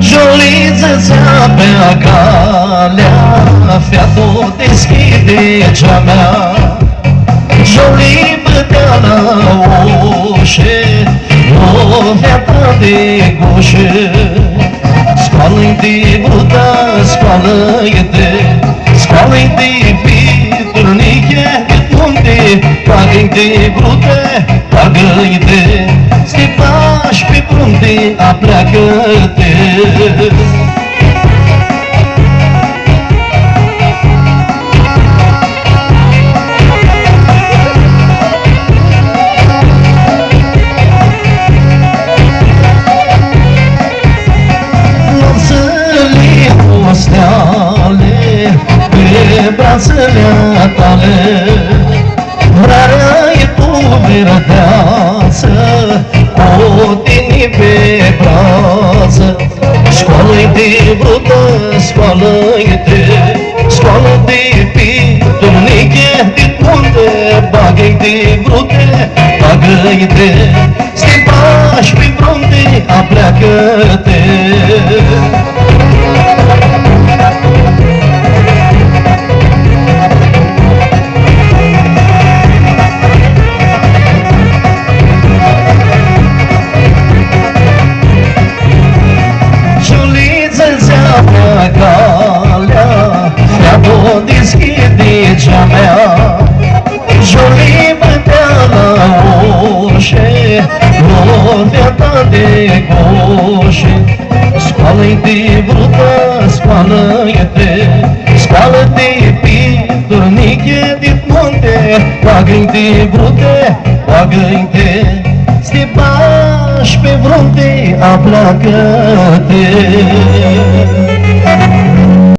Joliță ți-apea calea, fiatul deschide cea mea. Jolie bătea la ușă, lovea ta de gușă. Scoală-i de bruta, scoală-i de, scoală-i de piturniche de munte, pagă-i de bruta, pagă-i de, să-i pași pe frunte, apleacă-te. Steale pe brațele tale, vrarea-i puberteață, o tine pe brață. Scoală-i de brută, scoală-i de, scoală-te piturniche din munte, bagă-i de brute, bagă-i de, să-i pași pe frunte, apleacă-te. Calea, fiatul deschide cea mea. Jolie bătea la ușă, lovea ta de gușă. Scoală-i de brută, scoală-i de, scoală-te piturniche din munte, bagă-i de brute, bagă-i de, să-te bași pe frunte, apleacă-te.